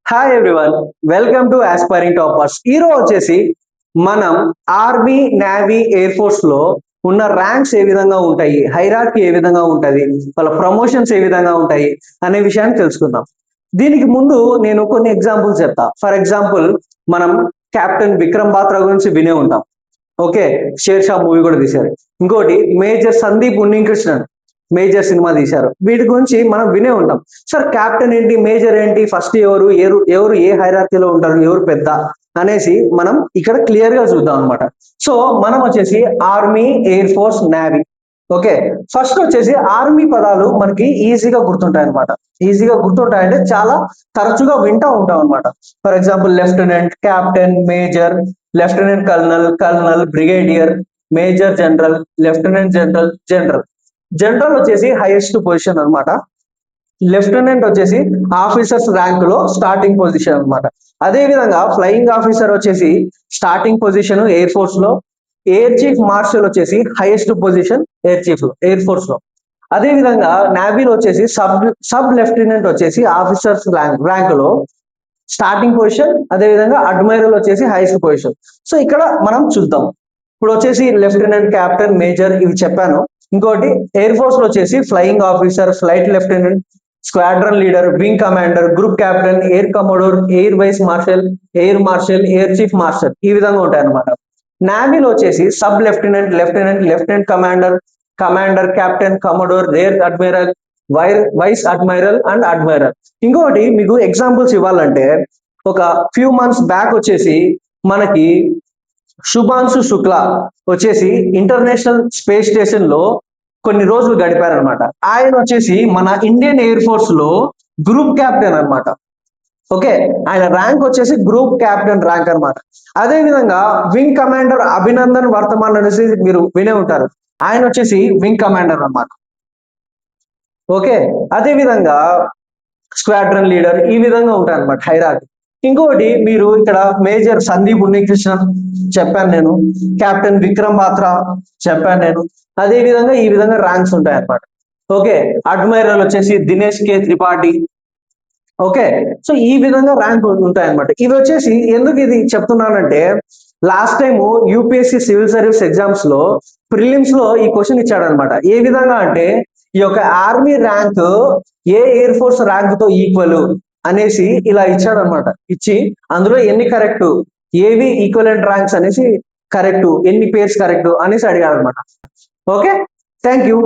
Hi everyone, welcome to aspiring toppers. ఈరోజు వచ్చేసి మనం ఆర్మీ, నేవీ, ఎయిర్ ఫోర్స్ లో ఉన్న ర్యాంక్స్ ఏ విధంగా ఉంటాయి, హైరార్కీ ఏ విధంగా ఉంటది, వాళ్ళ ప్రమోషన్స్ ఏ విధంగా ఉంటాయి అనే విషయాన్ని తెలుసుకుందాం. దీనికి ముందు నేను కొన్ని ఎగ్జాంపుల్స్ చెప్తా. ఫర్ ఎగ్జాంపుల్, మనం కెప్టెన్ విక్రమ్ బాత్రా గురించి వినే ఉంటాం. ఓకే, షేర్ షా మూవీ కూడా తీశారు. ఇంకోటి major Sandeep Unnikrishnan major cinema తీశారు. వీటి గురించి మనం వినే ఉంటాం. సార్ క్యాప్టెన్ ఏంటి, మేజర్ ఏంటి, ఫస్ట్ ఎవరు ఏ హైరార్కీలో ఉంటారు, ఎవరు పెద్ద అనేసి మనం ఇక్కడ క్లియర్ గా చూద్దాం అనమాట. సో మనం వచ్చేసి army, air force, navy. Okay, first వచ్చేసి ఆర్మీ పదాలు మనకి ఈజీగా గుర్తుంటాయి అనమాట. ఈజీగా గుర్తుంటాయంటే చాలా తరచుగా వింటా ఉంటాం అనమాట. For example lieutenant, captain, major, lieutenant colonel, colonel, brigadier, major general, lieutenant general, general. General వచ్చేసి హైయెస్ట్ పొజిషన్ అన్నమాట. లెఫ్టినెంట్ వచ్చేసి ఆఫీసర్స్ ర్యాంక్ లో స్టార్టింగ్ పొజిషన్ అన్నమాట. అదే విధంగా ఫ్లయింగ్ ఆఫీసర్ వచ్చేసి స్టార్టింగ్ పొజిషన్ ఎయిర్ ఫోర్స్ లో. ఎయిర్ చీఫ్ మార్షల్ వచ్చేసి హైయెస్ట్ పొజిషన్ ఎయిర్ చీఫ్ లో, ఎయిర్ ఫోర్స్ లో. అదే విధంగా నేవీలో వచ్చేసి సబ్ లెఫ్టినెంట్ వచ్చేసి ఆఫీసర్స్ ర్యాంక్ లో స్టార్టింగ్ పొజిషన్. అదే విధంగా అడ్మైరల్ వచ్చేసి హైయెస్ట్ పొజిషన్. సో ఇక్కడ మనం చూద్దాం. ఇప్పుడు వచ్చేసి లెఫ్టినెంట్, క్యాప్టెన్, మేజర్ ఇవి చెప్పాను. ఇంకోటి ఎయిర్ ఫోర్స్ లో వచ్చేసి flying officer, flight lieutenant, squadron leader, wing commander, group captain, air commodore, air vice marshal, air marshal, air chief marshal ఈ విధంగా ఉంటాయి అనమాట. నేవీలో వచ్చేసి sub lieutenant, lieutenant, lieutenant commander, commander, captain, commodore, rear admiral, vice admiral and admiral. ఇంకొకటి మీకు examples ఇవ్వాలంటే, ఒక ఫ్యూ మంత్స్ బ్యాక్ వచ్చేసి మనకి శుభాంశు శుక్లా వచ్చేసి ఇంటర్నేషనల్ స్పేస్ స్టేషన్ లో కొన్ని రోజులు గడిపారనమాట. ఆయన వచ్చేసి మన ఇండియన్ ఎయిర్ ఫోర్స్ లో గ్రూప్ క్యాప్టెన్ అనమాట. ఓకే, ఆయన ర్యాంక్ వచ్చేసి గ్రూప్ క్యాప్టెన్ ర్యాంక్ అనమాట. అదే విధంగా వింగ్ కమాండర్ అభినందన్ వర్తమాన్ అనేసి మీరు వినే ఉంటారు. ఆయన వచ్చేసి వింగ్ కమాండర్ అనమాట. ఓకే, అదే విధంగా స్క్వాడ్రన్ లీడర్ ఈ విధంగా ఉంటాయి అనమాట హైరార్కీ. ఇంకొకటి మీరు ఇక్కడ మేజర్ సందీప్ ఉన్నికృష్ణన్ చెప్పాను నేను, కెప్టెన్ విక్రమ్ బాత్రా చెప్పాను నేను. అదే విధంగా ఈ విధంగా ర్యాంక్స్ ఉంటాయి అనమాట. ఓకే, అడ్మైరల్ వచ్చేసి దినేష్ కే త్రిపాఠి. ఓకే, సో ఈ విధంగా ర్యాంక్ ఉంటాయి అనమాట. ఇవి వచ్చేసి ఎందుకు ఇది చెప్తున్నానంటే, last time UPSC civil service exams లో ప్రిలిమ్స్ లో ఈ క్వశ్చన్ ఇచ్చాడు అనమాట. ఏ విధంగా అంటే, ఈ యొక్క ఆర్మీ ర్యాంక్ ఏ ఎయిర్ ఫోర్స్ ర్యాంక్ తో ఈక్వల్ అనేసి ఇలా ఇచ్చాడు అనమాట. ఇచ్చి అందులో ఎన్ని కరెక్ట్, ఏవి ఈక్వలెంట్ ర్యాంక్స్ అనేసి కరెక్ట్, ఎన్ని పేర్స్ కరెక్ట్ అనేసి అడిగాడు అనమాట. Okay, thank you.